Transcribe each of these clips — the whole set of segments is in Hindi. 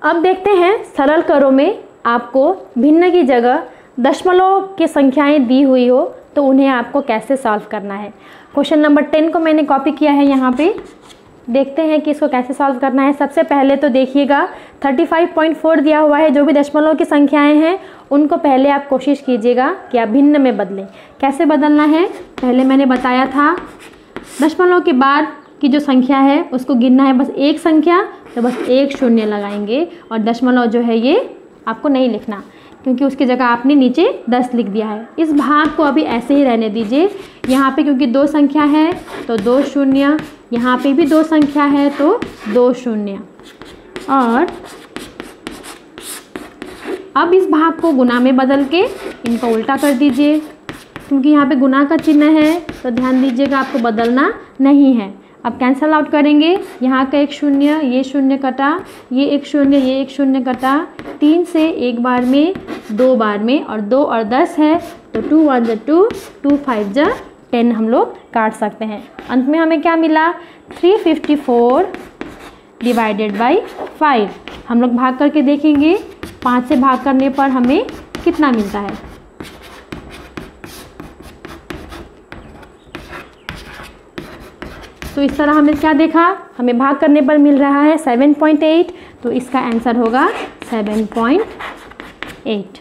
अब देखते हैं सरल करो में आपको भिन्न की जगह दशमलव की संख्याएं दी हुई हो तो उन्हें आपको कैसे सॉल्व करना है। क्वेश्चन नंबर 10 को मैंने कॉपी किया है यहाँ पे। देखते हैं कि इसको कैसे सॉल्व करना है। सबसे पहले तो देखिएगा 35.4 दिया हुआ है। जो भी दशमलव की संख्याएं हैं उनको पहले आप कोशिश कीजिएगा कि आप भिन्न में बदलें। कैसे बदलना है पहले मैंने बताया था। दशमलव के बाद की जो संख्या है उसको गिनना है बस एक संख्या, तो बस एक शून्य लगाएंगे और दशमलव जो है ये आपको नहीं लिखना क्योंकि उसकी जगह आपने नीचे 10 लिख दिया है। इस भाग को अभी ऐसे ही रहने दीजिए। यहाँ पे क्योंकि 2 संख्या है तो 2 शून्य, यहाँ पे भी 2 संख्या है तो 2 शून्य। और अब इस भाग को गुना में बदल के इनको उल्टा कर दीजिए क्योंकि यहाँ पे गुना का चिन्ह है तो ध्यान दीजिएगा आपको बदलना नहीं है। अब कैंसल आउट करेंगे, यहाँ का एक शून्य, ये शून्य कटा, ये एक शून्य, ये एक शून्य कटा। 3 से एक बार में, 2 बार में और 2 और 10 है तो 2 1 2, 2 5 10 हम लोग काट सकते हैं। अंत में हमें क्या मिला 354 डिवाइडेड बाई 5। हम लोग भाग करके देखेंगे 5 से भाग करने पर हमें कितना मिलता है। तो इस तरह हमें क्या देखा, हमें भाग करने पर मिल रहा है 7.8, तो इसका आंसर होगा 7.8।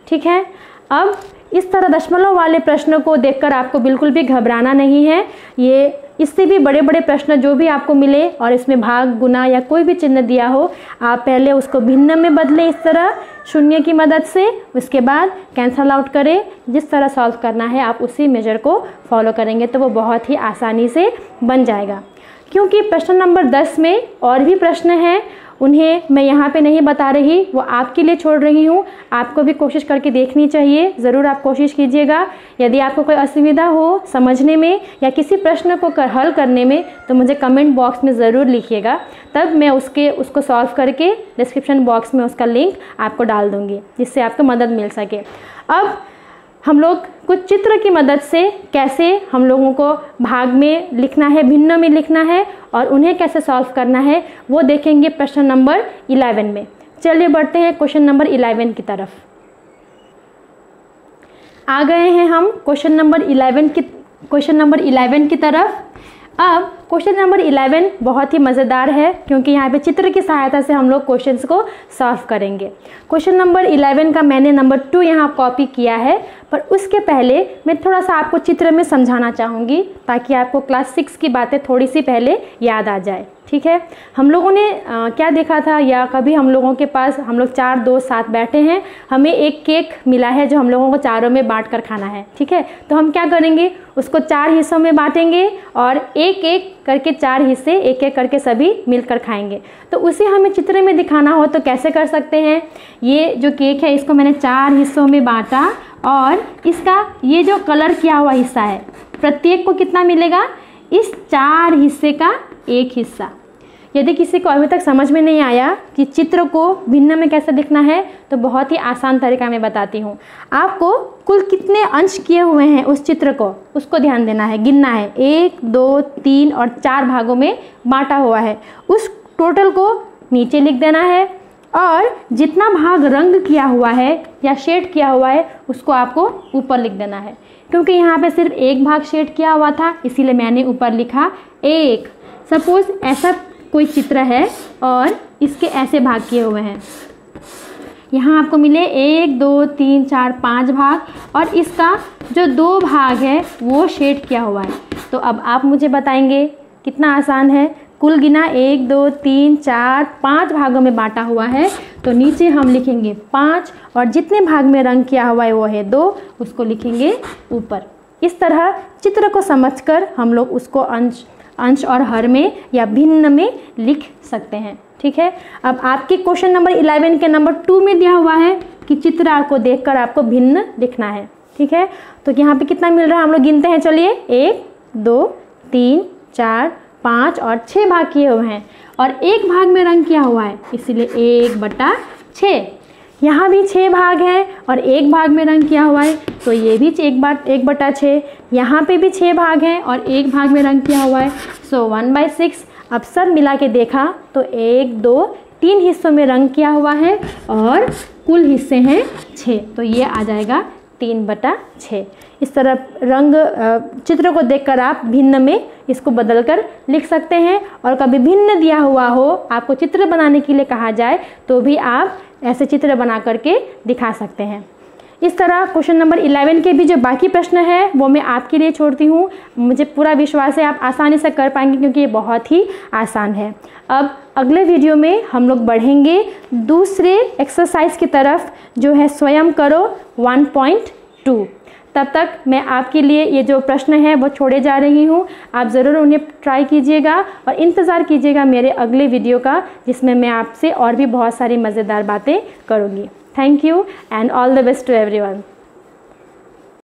ठीक है। अब इस तरह दशमलव वाले प्रश्नों को देखकर आपको बिल्कुल भी घबराना नहीं है। ये इससे भी बड़े बड़े प्रश्न जो भी आपको मिले और इसमें भाग गुना या कोई भी चिन्ह दिया हो, आप पहले उसको भिन्न में बदलें इस तरह शून्य की मदद से, उसके बाद कैंसल आउट करें। जिस तरह सॉल्व करना है आप उसी मेजर को फॉलो करेंगे तो वो बहुत ही आसानी से बन जाएगा। क्योंकि प्रश्न नंबर 10 में और भी प्रश्न हैं, उन्हें मैं यहाँ पे नहीं बता रही, वो आपके लिए छोड़ रही हूँ। आपको भी कोशिश करके देखनी चाहिए, ज़रूर आप कोशिश कीजिएगा। यदि आपको कोई असुविधा हो समझने में या किसी प्रश्न को हल करने में तो मुझे कमेंट बॉक्स में ज़रूर लिखिएगा, तब मैं उसको सॉल्व करके डिस्क्रिप्शन बॉक्स में उसका लिंक आपको डाल दूँगी जिससे आपको मदद मिल सके। अब हम लोग कुछ चित्र की मदद से कैसे हम लोगों को भाग में लिखना है, भिन्न में लिखना है और उन्हें कैसे सॉल्व करना है वो देखेंगे प्रश्न नंबर 11 में। चलिए बढ़ते हैं क्वेश्चन नंबर 11 की तरफ। आ गए हैं हम क्वेश्चन नंबर 11 की तरफ। अब क्वेश्चन नंबर 11 बहुत ही मज़ेदार है क्योंकि यहाँ पे चित्र की सहायता से हम लोग क्वेश्चंस को सॉल्व करेंगे। क्वेश्चन नंबर 11 का मैंने नंबर 2 यहाँ कॉपी किया है, पर उसके पहले मैं थोड़ा सा आपको चित्र में समझाना चाहूँगी ताकि आपको क्लास 6 की बातें थोड़ी सी पहले याद आ जाए। ठीक है। हम लोगों ने क्या देखा था, या कभी हम लोगों के पास हम लोग 4 दोस्त साथ बैठे हैं, हमें एक केक मिला है जो हम लोगों को चारों में बांट कर खाना है। ठीक है। तो हम क्या करेंगे, उसको 4 हिस्सों में बांटेंगे और एक एक करके 4 हिस्से एक एक करके सभी मिलकर खाएंगे। तो उसे हमें चित्र में दिखाना हो तो कैसे कर सकते हैं। ये जो केक है इसको मैंने 4 हिस्सों में बांटा और इसका ये जो कलर किया हुआ हिस्सा है प्रत्येक को कितना मिलेगा, इस 4 हिस्से का एक हिस्सा। यदि किसी को अभी तक समझ में नहीं आया कि चित्र को भिन्न में कैसे लिखना है तो बहुत ही आसान तरीका मैं बताती हूँ। आपको कुल कितने अंश किए हुए हैं उस चित्र को, उसको ध्यान देना है, गिनना है। 1 2 3 और 4 भागों में बांटा हुआ है, उस टोटल को नीचे लिख देना है और जितना भाग रंग किया हुआ है या शेड किया हुआ है उसको आपको ऊपर लिख देना है। क्योंकि यहाँ पे सिर्फ एक भाग शेड किया हुआ था इसीलिए मैंने ऊपर लिखा 1। सपोज ऐसा कोई चित्र है और इसके ऐसे भाग किए हुए हैं, यहाँ आपको मिले 1 2 3 4 5 भाग और इसका जो 2 भाग है वो शेड किया हुआ है। तो अब आप मुझे बताएंगे, कितना आसान है। कुल गिना 1 2 3 4 5 भागों में बांटा हुआ है तो नीचे हम लिखेंगे 5 और जितने भाग में रंग किया हुआ है वो है 2, उसको लिखेंगे ऊपर। इस तरह चित्र को समझकर हम लोग उसको अंश और हर में या भिन्न में लिख सकते हैं। ठीक है। अब आपके क्वेश्चन नंबर 11 के नंबर 2 में दिया हुआ है कि चित्र को देखकर आपको भिन्न लिखना है। ठीक है। तो यहाँ पे कितना मिल रहा है हम लोग गिनते हैं। चलिए 1 2 3 4 5 और 6 भाग किए हुए हैं और एक भाग में रंग किया हुआ है इसीलिए 1/6। यहाँ भी 6 भाग हैं और एक भाग में रंग किया हुआ है तो ये भी 1/6। यहाँ पे भी 6 भाग हैं और एक भाग में रंग किया हुआ है सो 1/6। अब सब मिला के देखा तो 1 2 3 हिस्सों में रंग किया हुआ है और कुल हिस्से हैं 6, तो ये आ जाएगा 3/6। इस तरह रंग चित्र को देखकर आप भिन्न में इसको बदलकर लिख सकते हैं। और कभी भिन्न दिया हुआ हो, आपको चित्र बनाने के लिए कहा जाए, तो भी आप ऐसे चित्र बना करके दिखा सकते हैं। इस तरह क्वेश्चन नंबर 11 के भी जो बाकी प्रश्न है वो मैं आपके लिए छोड़ती हूँ। मुझे पूरा विश्वास है आप आसानी से कर पाएंगे, क्योंकि ये बहुत ही आसान है। अब अगले वीडियो में हम लोग बढ़ेंगे दूसरे एक्सरसाइज की तरफ, जो है स्वयं करो 1.2। तब तक मैं आपके लिए ये जो प्रश्न है वो छोड़े जा रही हूँ, आप ज़रूर उन्हें ट्राई कीजिएगा और इंतज़ार कीजिएगा मेरे अगले वीडियो का, जिसमें मैं आपसे और भी बहुत सारी मज़ेदार बातें करूँगी। Thank you and all the best to everyone.